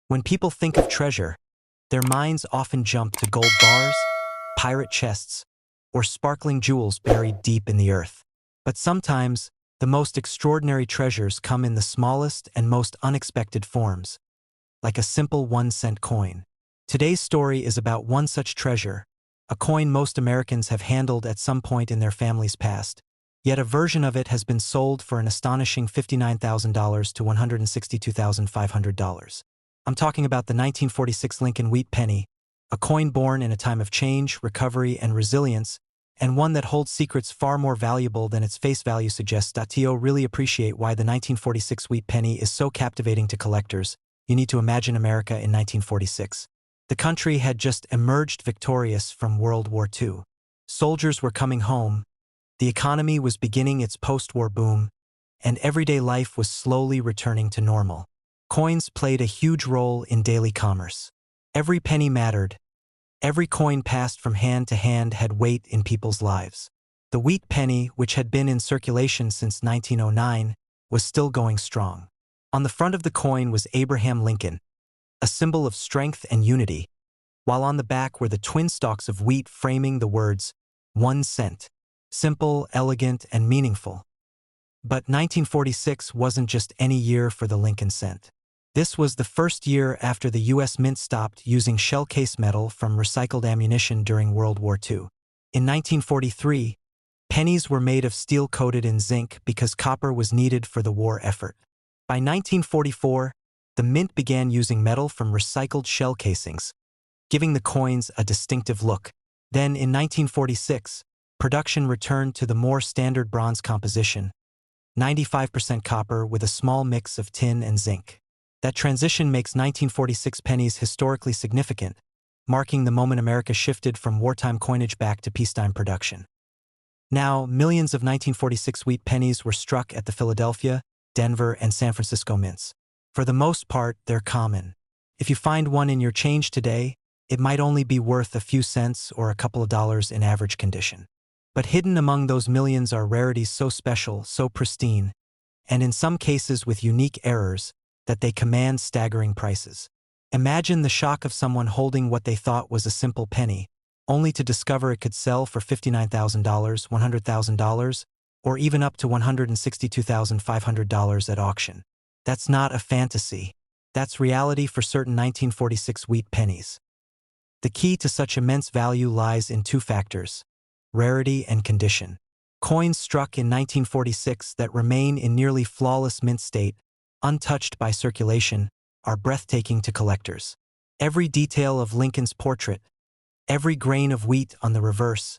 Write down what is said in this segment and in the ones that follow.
When people think of treasure, their minds often jump to gold bars, pirate chests, or sparkling jewels buried deep in the earth. But sometimes, the most extraordinary treasures come in the smallest and most unexpected forms, like a simple 1-cent coin. Today's story is about one such treasure, a coin most Americans have handled at some point in their family's past, yet a version of it has been sold for an astonishing $59,000 to $162,500. I'm talking about the 1946 Lincoln Wheat Penny, a coin born in a time of change, recovery, and resilience, and one that holds secrets far more valuable than its face value suggests. To really appreciate why the 1946 Wheat Penny is so captivating to collectors, you need to imagine America in 1946. The country had just emerged victorious from World War II. Soldiers were coming home, the economy was beginning its post-war boom, and everyday life was slowly returning to normal. Coins played a huge role in daily commerce. Every penny mattered. Every coin passed from hand to hand had weight in people's lives. The wheat penny, which had been in circulation since 1909, was still going strong. On the front of the coin was Abraham Lincoln, a symbol of strength and unity, while on the back were the twin stalks of wheat framing the words, 1 cent. Simple, elegant, and meaningful. But 1946 wasn't just any year for the Lincoln cent. This was the first year after the U.S. Mint stopped using shell case metal from recycled ammunition during World War II. In 1943, pennies were made of steel coated in zinc because copper was needed for the war effort. By 1944, the Mint began using metal from recycled shell casings, giving the coins a distinctive look. Then, in 1946, production returned to the more standard bronze composition, 95% copper with a small mix of tin and zinc. That transition makes 1946 pennies historically significant, marking the moment America shifted from wartime coinage back to peacetime production. Now, millions of 1946 wheat pennies were struck at the Philadelphia, Denver, and San Francisco mints. For the most part, they're common. If you find one in your change today, it might only be worth a few cents or a couple of dollars in average condition. But hidden among those millions are rarities so special, so pristine, and in some cases with unique errors, that they command staggering prices. Imagine the shock of someone holding what they thought was a simple penny, only to discover it could sell for $59,000, $100,000, or even up to $162,500 at auction. That's not a fantasy. That's reality for certain 1946 wheat pennies. The key to such immense value lies in two factors: rarity and condition. Coins struck in 1946 that remain in nearly flawless mint state, untouched by circulation, are breathtaking to collectors. Every detail of Lincoln's portrait, every grain of wheat on the reverse,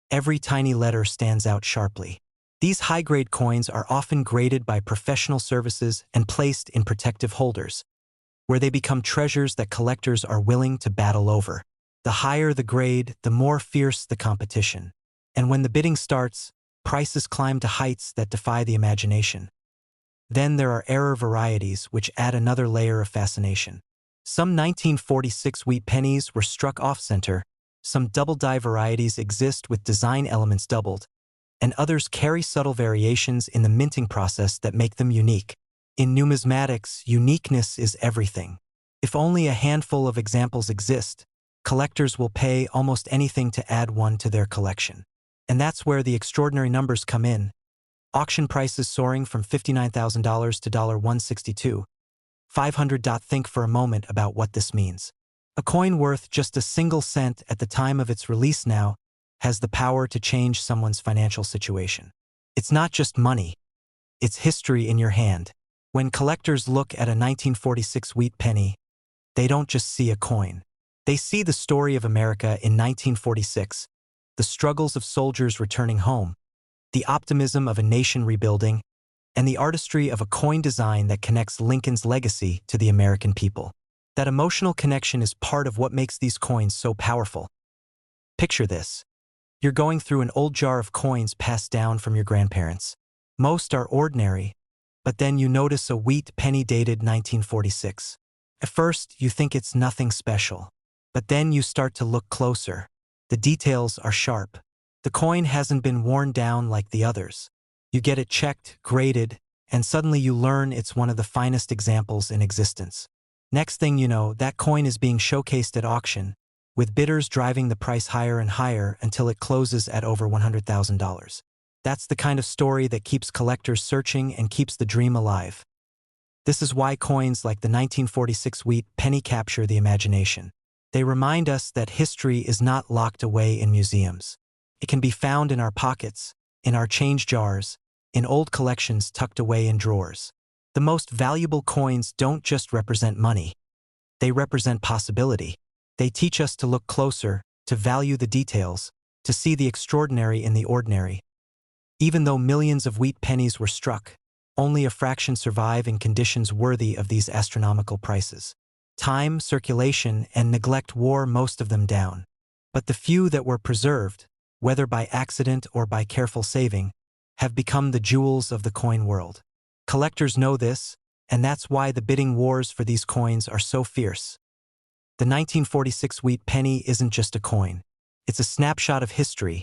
every tiny letter stands out sharply. These high-grade coins are often graded by professional services and placed in protective holders, where they become treasures that collectors are willing to battle over. The higher the grade, the more fierce the competition. And when the bidding starts, prices climb to heights that defy the imagination. Then there are error varieties, which add another layer of fascination. Some 1946 wheat pennies were struck off-center, some double-die varieties exist with design elements doubled, and others carry subtle variations in the minting process that make them unique. In numismatics, uniqueness is everything. If only a handful of examples exist, collectors will pay almost anything to add one to their collection. And that's where the extraordinary numbers come in. Auction prices soaring from $59,000 to $162,500. Think for a moment about what this means. A coin worth just a single cent at the time of its release now has the power to change someone's financial situation. It's not just money, it's history in your hand. When collectors look at a 1946 wheat penny, they don't just see a coin. They see the story of America in 1946, the struggles of soldiers returning home, the optimism of a nation rebuilding, and the artistry of a coin design that connects Lincoln's legacy to the American people. That emotional connection is part of what makes these coins so powerful. Picture this. You're going through an old jar of coins passed down from your grandparents. Most are ordinary, but then you notice a wheat penny dated 1946. At first, you think it's nothing special, but then you start to look closer. The details are sharp. The coin hasn't been worn down like the others. You get it checked, graded, and suddenly you learn it's one of the finest examples in existence. Next thing you know, that coin is being showcased at auction, with bidders driving the price higher and higher until it closes at over $100,000. That's the kind of story that keeps collectors searching and keeps the dream alive. This is why coins like the 1946 wheat penny capture the imagination. They remind us that history is not locked away in museums. It can be found in our pockets, in our change jars, in old collections tucked away in drawers. The most valuable coins don't just represent money. They represent possibility. They teach us to look closer, to value the details, to see the extraordinary in the ordinary. Even though millions of wheat pennies were struck, only a fraction survive in conditions worthy of these astronomical prices. Time, circulation, and neglect wore most of them down. But the few that were preserved, whether by accident or by careful saving, have become the jewels of the coin world. Collectors know this, and that's why the bidding wars for these coins are so fierce. The 1946 wheat penny isn't just a coin. It's a snapshot of history,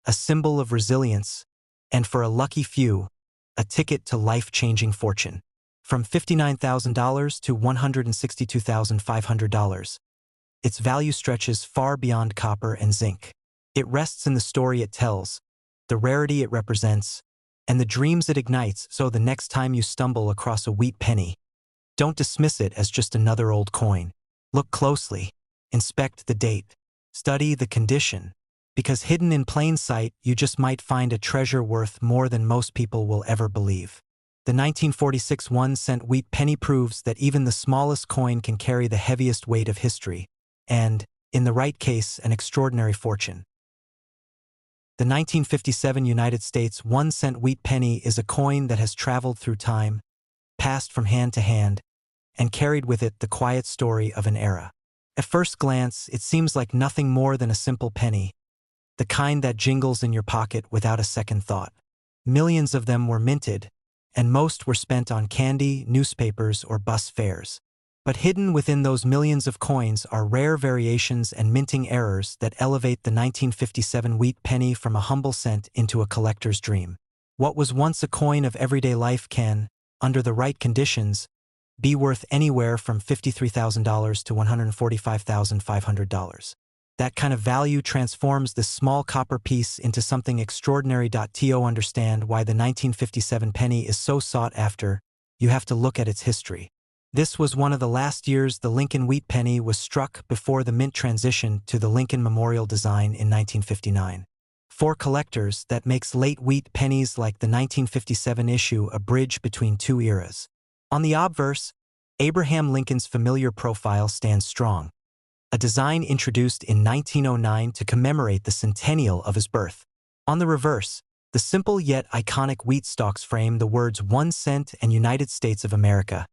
a symbol of resilience, and for a lucky few, a ticket to life-changing fortune. From $59,000 to $162,500, its value stretches far beyond copper and zinc. It rests in the story it tells, the rarity it represents, and the dreams it ignites. So the next time you stumble across a wheat penny, don't dismiss it as just another old coin. Look closely, inspect the date, study the condition, because hidden in plain sight, you just might find a treasure worth more than most people will ever believe. The 1946 1-cent wheat penny proves that even the smallest coin can carry the heaviest weight of history, and, in the right case, an extraordinary fortune. The 1957 United States 1-cent wheat penny is a coin that has traveled through time, passed from hand to hand, and carried with it the quiet story of an era. At first glance, it seems like nothing more than a simple penny, the kind that jingles in your pocket without a second thought. Millions of them were minted, and most were spent on candy, newspapers, or bus fares. But hidden within those millions of coins are rare variations and minting errors that elevate the 1957 wheat penny from a humble cent into a collector's dream. What was once a coin of everyday life can, under the right conditions, be worth anywhere from $53,000 to $145,500. That kind of value transforms this small copper piece into something extraordinary. To understand why the 1957 penny is so sought after, you have to look at its history. This was one of the last years the Lincoln wheat penny was struck before the mint transitioned to the Lincoln Memorial design in 1959. For collectors, that makes late wheat pennies like the 1957 issue a bridge between two eras. On the obverse, Abraham Lincoln's familiar profile stands strong, a design introduced in 1909 to commemorate the centennial of his birth. On the reverse, the simple yet iconic wheat stalks frame the words 1 cent and United States of America,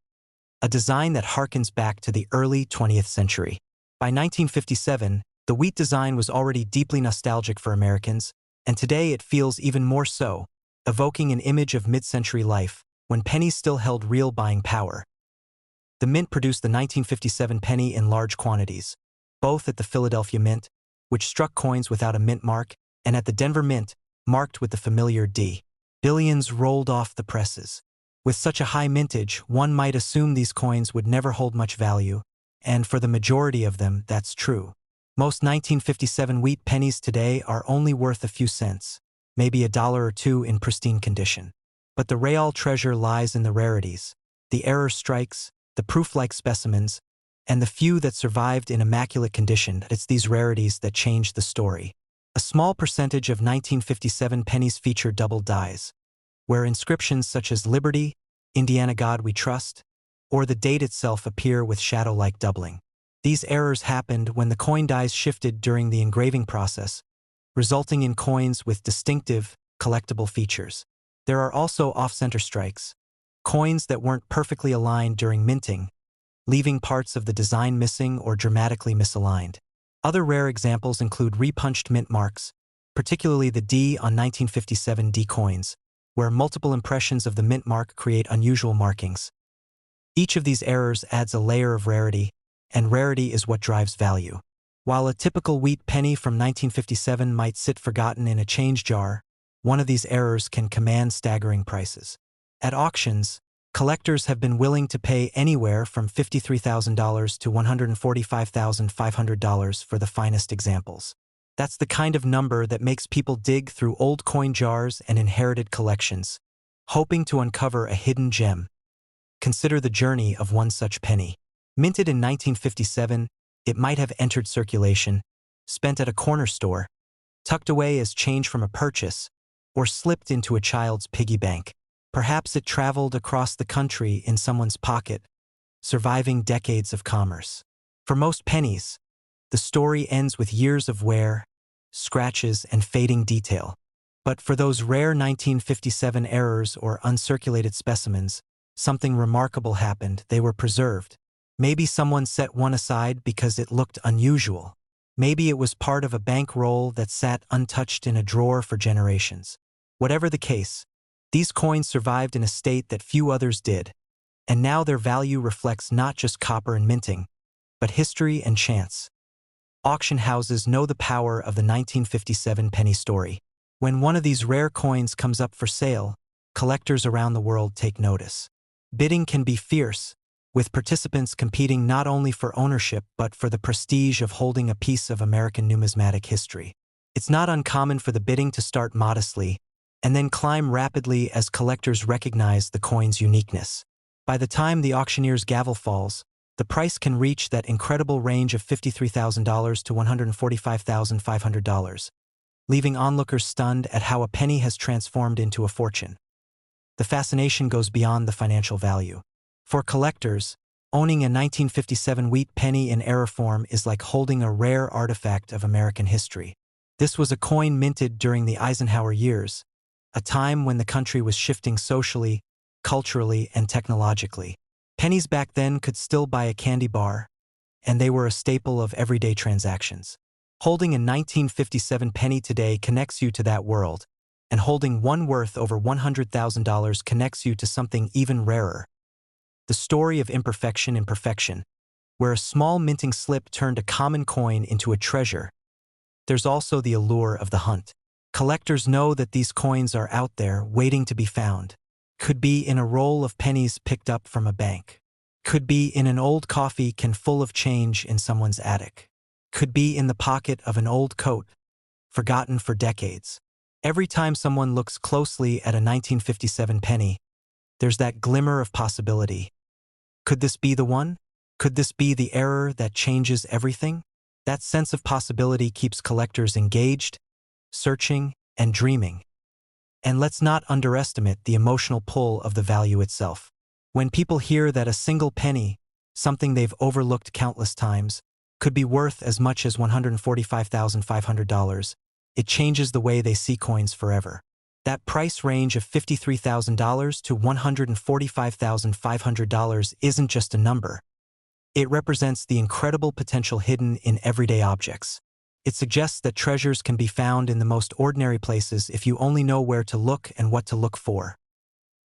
a design that harkens back to the early 20th century. By 1957, the wheat design was already deeply nostalgic for Americans, and today it feels even more so, evoking an image of mid-century life, when pennies still held real buying power. The mint produced the 1957 penny in large quantities, both at the Philadelphia Mint, which struck coins without a mint mark, and at the Denver Mint, marked with the familiar D. Billions rolled off the presses. With such a high mintage, one might assume these coins would never hold much value, and for the majority of them, that's true. Most 1957 wheat pennies today are only worth a few cents, maybe $1 or $2 in pristine condition. But the real treasure lies in the rarities, the error strikes, the proof-like specimens, and the few that survived in immaculate condition. It's these rarities that change the story. A small percentage of 1957 pennies feature double dies, where inscriptions such as Liberty, Indiana God We Trust, or the date itself appear with shadow-like doubling. These errors happened when the coin dies shifted during the engraving process, resulting in coins with distinctive, collectible features. There are also off-center strikes, coins that weren't perfectly aligned during minting, leaving parts of the design missing or dramatically misaligned. Other rare examples include repunched mint marks, particularly the D on 1957 D coins, where multiple impressions of the mint mark create unusual markings. Each of these errors adds a layer of rarity, and rarity is what drives value. While a typical wheat penny from 1957 might sit forgotten in a change jar, one of these errors can command staggering prices. At auctions, Collectors have been willing to pay anywhere from $53,000 to $145,500 for the finest examples. That's the kind of number that makes people dig through old coin jars and inherited collections, hoping to uncover a hidden gem. Consider the journey of one such penny. Minted in 1957, it might have entered circulation, spent at a corner store, tucked away as change from a purchase, or slipped into a child's piggy bank. Perhaps it traveled across the country in someone's pocket, surviving decades of commerce. For most pennies, the story ends with years of wear, scratches, and fading detail. But for those rare 1957 errors or uncirculated specimens, something remarkable happened. They were preserved. Maybe someone set one aside because it looked unusual. Maybe it was part of a bankroll that sat untouched in a drawer for generations. Whatever the case, these coins survived in a state that few others did, and now their value reflects not just copper and minting, but history and chance. Auction houses know the power of the 1957 penny story. When one of these rare coins comes up for sale, collectors around the world take notice. Bidding can be fierce, with participants competing not only for ownership but for the prestige of holding a piece of American numismatic history. It's not uncommon for the bidding to start modestly and then climb rapidly as collectors recognize the coin's uniqueness. By the time the auctioneer's gavel falls, the price can reach that incredible range of $53,000 to $145,500, leaving onlookers stunned at how a penny has transformed into a fortune. The fascination goes beyond the financial value. For collectors, owning a 1957 wheat penny in error form is like holding a rare artifact of American history. This was a coin minted during the Eisenhower years, a time when the country was shifting socially, culturally, and technologically. Pennies back then could still buy a candy bar, and they were a staple of everyday transactions. Holding a 1957 penny today connects you to that world, and holding one worth over $100,000 connects you to something even rarer. The story of imperfection in perfection, where a small minting slip turned a common coin into a treasure. There's also the allure of the hunt. Collectors know that these coins are out there waiting to be found. Could be in a roll of pennies picked up from a bank. Could be in an old coffee can full of change in someone's attic. Could be in the pocket of an old coat, forgotten for decades. Every time someone looks closely at a 1957 penny, there's that glimmer of possibility. Could this be the one? Could this be the error that changes everything? That sense of possibility keeps collectors engaged, searching, and dreaming. And let's not underestimate the emotional pull of the value itself. When people hear that a single penny, something they've overlooked countless times, could be worth as much as $145,500, it changes the way they see coins forever. That price range of $53,000 to $145,500 isn't just a number. It represents the incredible potential hidden in everyday objects. It suggests that treasures can be found in the most ordinary places if you only know where to look and what to look for.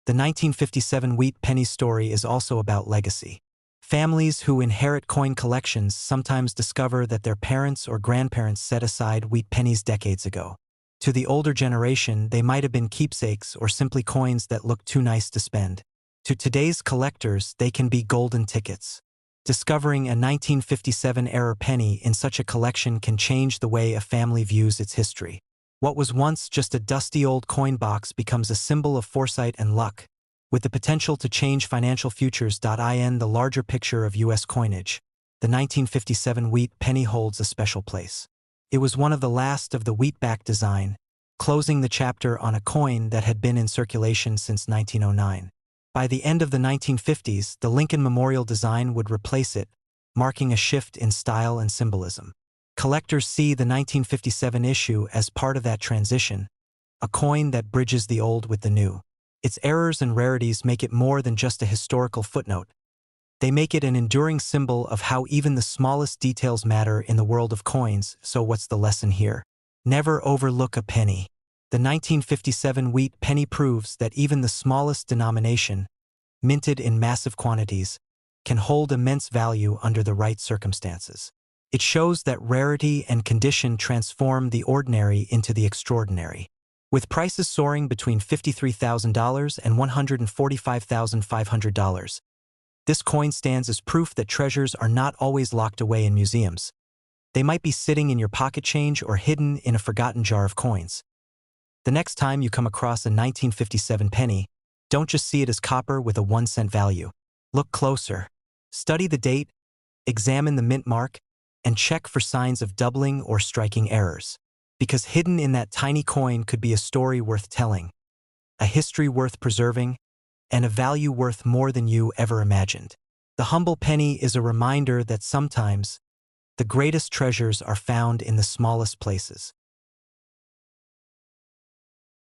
The 1957 wheat penny story is also about legacy. Families who inherit coin collections sometimes discover that their parents or grandparents set aside wheat pennies decades ago. To the older generation, they might have been keepsakes or simply coins that look too nice to spend. To today's collectors, they can be golden tickets. Discovering a 1957 era penny in such a collection can change the way a family views its history. What was once just a dusty old coin box becomes a symbol of foresight and luck, with the potential to change financial futures. In the larger picture of U.S. coinage, the 1957 wheat penny holds a special place. It was one of the last of the wheatback design, closing the chapter on a coin that had been in circulation since 1909. By the end of the 1950s, the Lincoln Memorial design would replace it, marking a shift in style and symbolism. Collectors see the 1957 issue as part of that transition, a coin that bridges the old with the new. Its errors and rarities make it more than just a historical footnote. They make it an enduring symbol of how even the smallest details matter in the world of coins. So what's the lesson here? Never overlook a penny. The 1957 wheat penny proves that even the smallest denomination, minted in massive quantities, can hold immense value under the right circumstances. It shows that rarity and condition transform the ordinary into the extraordinary. with prices soaring between $53,000 and $145,500. This coin stands as proof that treasures are not always locked away in museums. They might be sitting in your pocket change or hidden in a forgotten jar of coins. The next time you come across a 1957 penny, don't just see it as copper with a 1-cent value. Look closer. Study the date, examine the mint mark, and check for signs of doubling or striking errors. Because hidden in that tiny coin could be a story worth telling, a history worth preserving, and a value worth more than you ever imagined. The humble penny is a reminder that sometimes the greatest treasures are found in the smallest places.